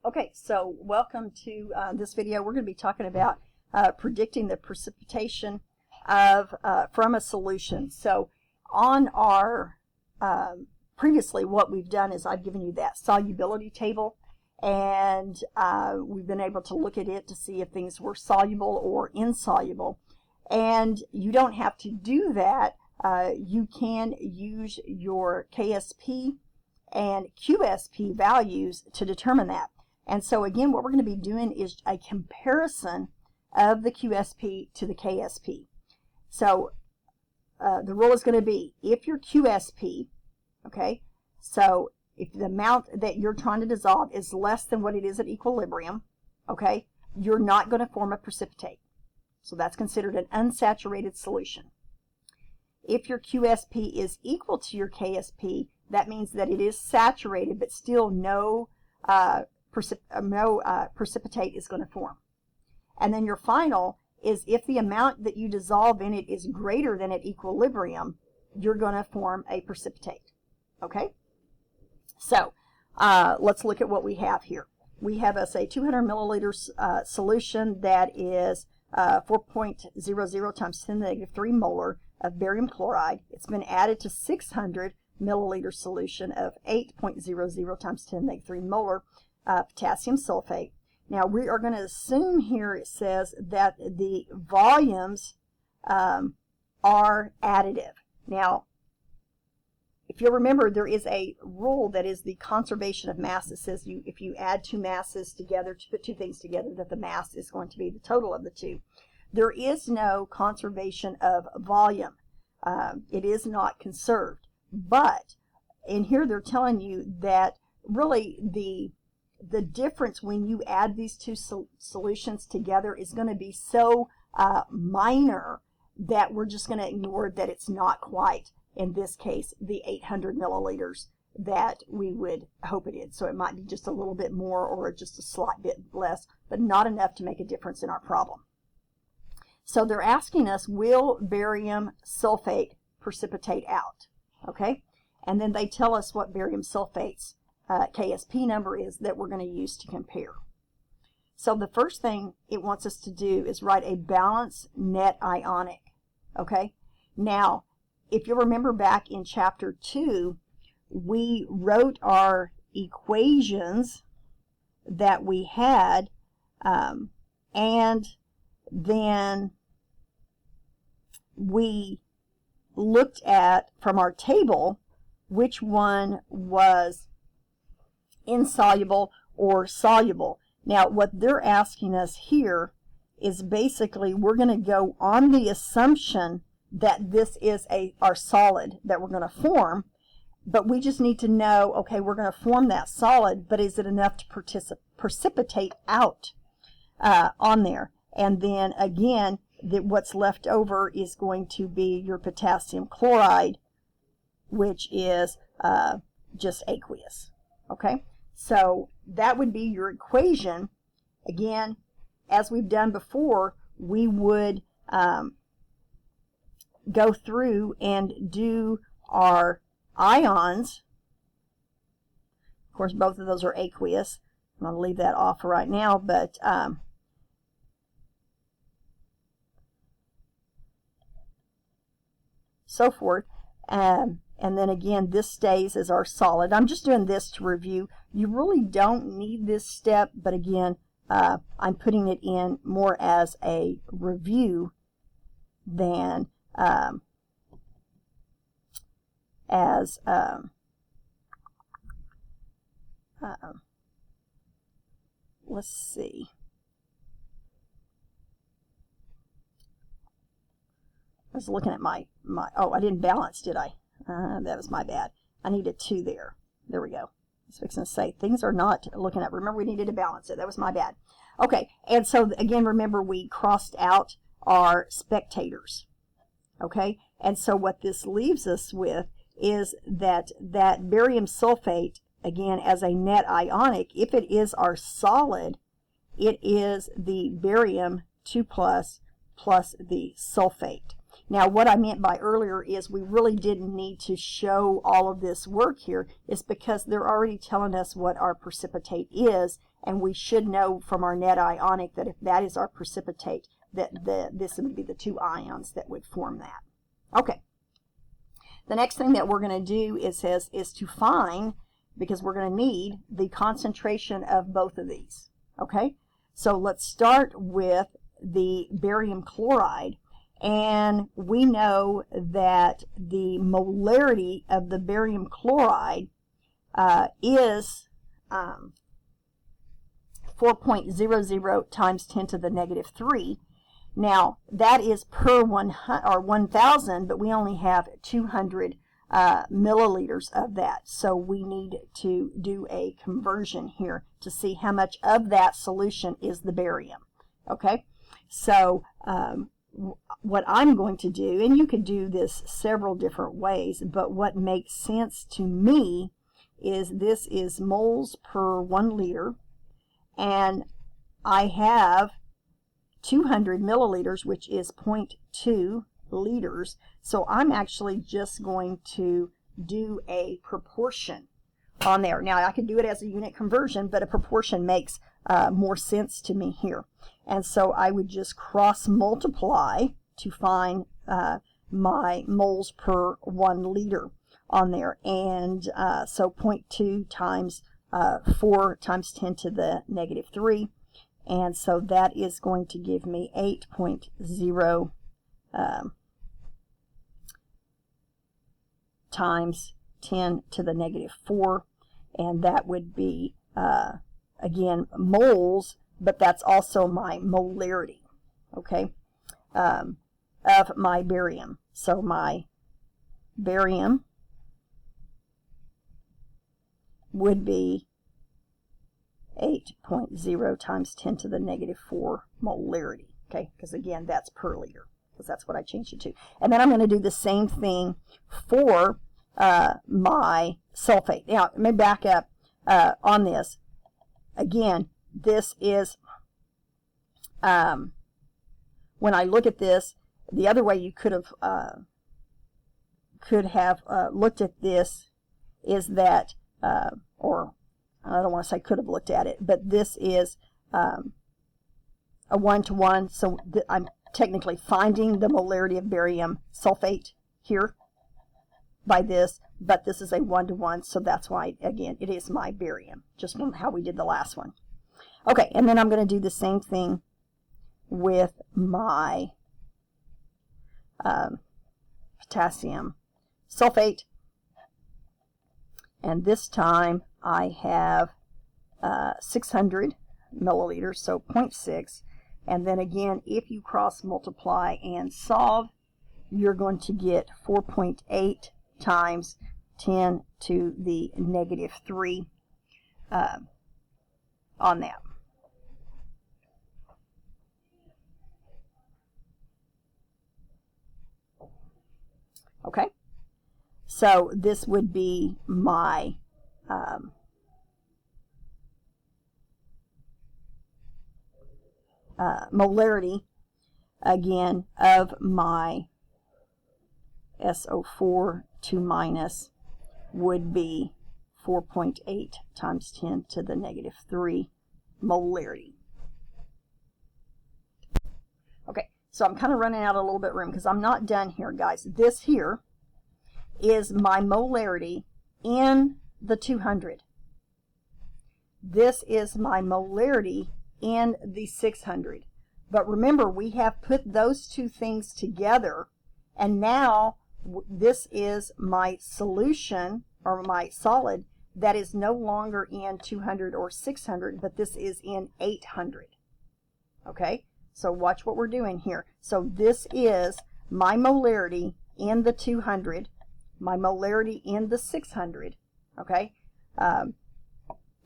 Okay, so welcome to this video. We're going to be talking about predicting the precipitation of from a solution. So on our previously what we've done is I've given you that solubility table, and we've been able to look at it to see if things were soluble or insoluble. And you don't have to do that. You can use your KSP and QSP values to determine that. And so again, what we're going to be doing is a comparison of the QSP to the KSP. So the rule is going to be, if your QSP, okay, so if the amount that you're trying to dissolve is less than what it is at equilibrium, okay, you're not going to form a precipitate. So that's considered an unsaturated solution. If your QSP is equal to your KSP, that means that it is saturated, but still no precipitate is going to form. And then your final is, if the amount that you dissolve in it is greater than at equilibrium, you're going to form a precipitate. Okay? So let's look at what we have here. We have a 200 milliliters solution that is 4.00 times 10 to the negative 3 molar of barium chloride. It's been added to 600 milliliter solution of 8.00 times 10 to the negative 3 molar potassium sulfate. Now we are going to assume here it says that the volumes are additive. Now, if you'll remember, there is a rule that is the conservation of mass that says if you add two masses together, to put two things together, that the mass is going to be the total of the two. There is no conservation of volume. It is not conserved. But in here they're telling you that really the difference when you add these two solutions together is going to be so minor that we're just going to ignore that it's not quite, in this case, the 800 milliliters that we would hope it is. So it might be just a little bit more or just a slight bit less, but not enough to make a difference in our problem. So they're asking us, will barium sulfate precipitate out? Okay, and then they tell us what barium sulfate's KSP number is that we're going to use to compare. So the first thing it wants us to do is write a balanced net ionic. Okay, now if you'll remember back in chapter 2, we wrote our equations that we had, and then we looked at from our table which one was insoluble or soluble. Now what they're asking us here is basically we're going to go on the assumption that this is our solid that we're going to form, but we just need to know, okay, we're going to form that solid, but is it enough to precipitate out on there? And then again, what's left over is going to be your potassium chloride, which is just aqueous. Okay, so that would be your equation. Again, as we've done before, we would go through and do our ions. Of course, both of those are aqueous. I'm going to leave that off right now, but so forth. And then again, this stays as our solid. I'm just doing this to review. You really don't need this step, but again, I'm putting it in more as a review than let's see. I was looking at my oh, I didn't balance, did I? That was my bad. I needed 2 there. There we go. I was fixing to say things are not looking at. Remember, we needed to balance it. That was my bad. Okay, and so again, remember we crossed out our spectators. Okay, and so what this leaves us with is that barium sulfate, again, as a net ionic, if it is our solid, it is the barium 2+ plus the sulfate. Now, what I meant by earlier is we really didn't need to show all of this work here, is because they're already telling us what our precipitate is, and we should know from our net ionic that if that is our precipitate, that this would be the two ions that would form that. Okay. The next thing that we're going to do is to find, because we're going to need the concentration of both of these. Okay? So let's start with the barium chloride. And we know that the molarity of the barium chloride is 4.00 times 10 to the negative 3. Now, that is per 1,000, but we only have 200 milliliters of that. So we need to do a conversion here to see how much of that solution is the barium. Okay? So, what I'm going to do, and you could do this several different ways, but what makes sense to me is this is moles per 1 liter, and I have 200 milliliters, which is 0.2 liters, so I'm actually just going to do a proportion on there. Now, I could do it as a unit conversion, but a proportion makes more sense to me here. And so I would just cross multiply to find my moles per 1 liter on there. And so 0.2 times 4 times 10 to the negative 3. And so that is going to give me 8.0 times 10 to the negative 4. And that would be, again, moles, but that's also my molarity, okay, of my barium. So my barium would be 8.0 times 10 to the negative 4 molarity, okay, because again, that's per liter, because that's what I changed it to. And then I'm going to do the same thing for my sulfate. Now, let me back up on this. Again, this is, when I look at this, the other way you could have looked at this is that, or I don't want to say could have looked at it, but this is a 1-to-1, so I'm technically finding the molarity of barium sulfate here by this, but this is a 1-to-1, so that's why, again, it is my barium, just from how we did the last one. Okay, and then I'm going to do the same thing with my potassium sulfate, and this time I have 600 milliliters, so 0.6, and then again, if you cross multiply and solve, you're going to get 4.8 times 10 to the negative 3 on that. Okay, so this would be my molarity, again, of my SO4 2 minus would be 4.8 times 10 to the negative 3 molarity. Okay, so I'm kind of running out a little bit of room because I'm not done here, guys. This here is my molarity in the 200. This is my molarity in the 600. But remember, we have put those two things together, and now this is my solution, or my solid, that is no longer in 200 or 600, but this is in 800. Okay, so watch what we're doing here. So this is my molarity in the 200, my molarity in the 600, okay?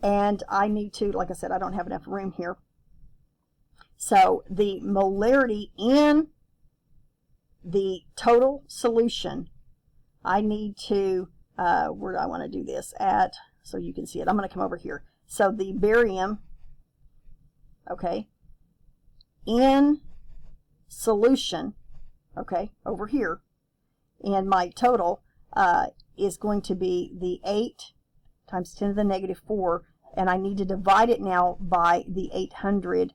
And I need to, like I said, I don't have enough room here. So the molarity in the total solution, I need to, where do I want to do this at, so you can see it. I'm going to come over here. So the barium, okay, in solution, okay, over here. And my total is going to be the 8 times 10 to the negative 4, and I need to divide it now by the 800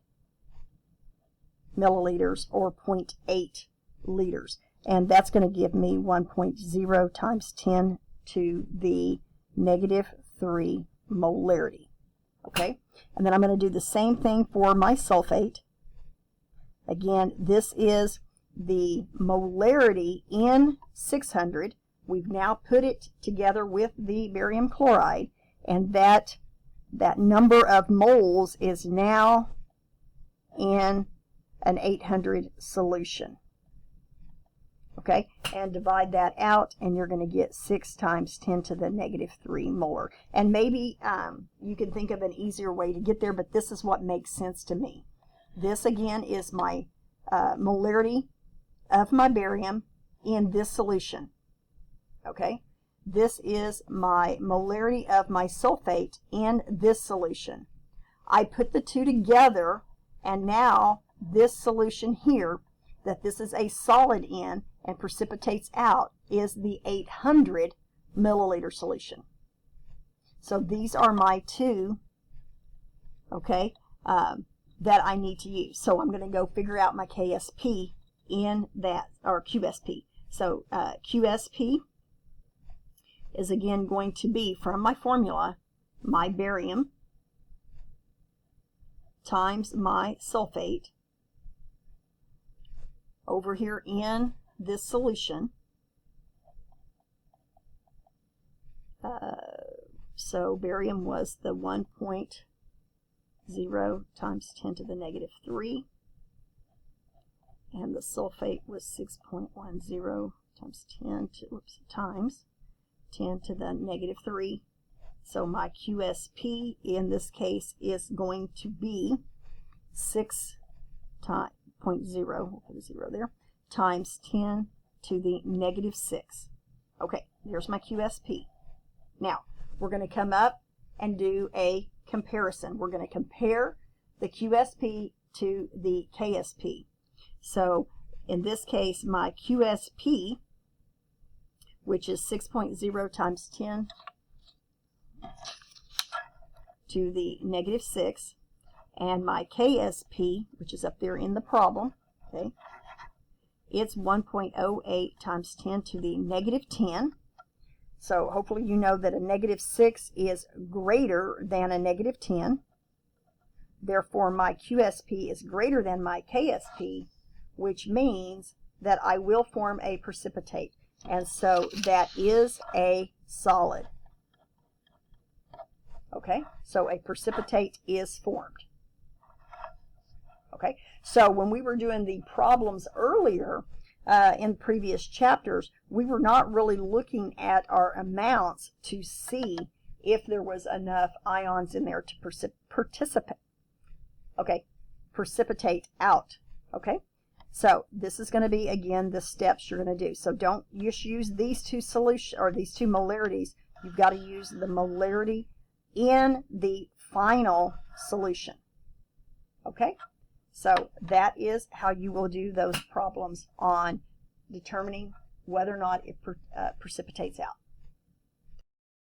milliliters, or 0.8 liters. And that's going to give me 1.0 times 10 to the negative 3 molarity. Okay, and then I'm going to do the same thing for my sulfate. Again, this is the molarity in 600. We've now put it together with the barium chloride, and that number of moles is now in an 800 solution. Okay, and divide that out, and you're going to get 6 times 10 to the negative 3 molar. And maybe you can think of an easier way to get there, but this is what makes sense to me. This, again, is my molarity of my barium in this solution. Okay, this is my molarity of my sulfate in this solution. I put the two together, and now this solution here, that this is a solid in and precipitates out, is the 800 milliliter solution. So these are my two, okay, that I need to use. So I'm going to go figure out my KSP in that, or QSP. So QSP is again going to be, from my formula, my barium times my sulfate over here in this solution. So barium was the 1.0 times 10 to the negative 3, and the sulfate was 6.10 times 10 to, times 10 to the negative 3. So my QSP in this case is going to be 6.0, we'll put a 0 there, times 10 to the negative 6. Okay, there's my QSP. Now, we're going to come up and do a comparison. We're going to compare the QSP to the KSP. So, in this case, my QSP, which is 6.0 times 10 to the negative 6, and my KSP, which is up there in the problem, okay, it's 1.08 times 10 to the negative 10. So hopefully you know that a negative 6 is greater than a negative 10. Therefore, my QSP is greater than my KSP, which means that I will form a precipitate. And so that is a solid. Okay, so a precipitate is formed. Okay, so when we were doing the problems earlier in previous chapters, we were not really looking at our amounts to see if there was enough ions in there to precipitate out. Okay, so this is going to be, again, the steps you're going to do. So don't just use these two solutions, or these two molarities. You've got to use the molarity in the final solution. Okay, so that is how you will do those problems on determining whether or not it precipitates out.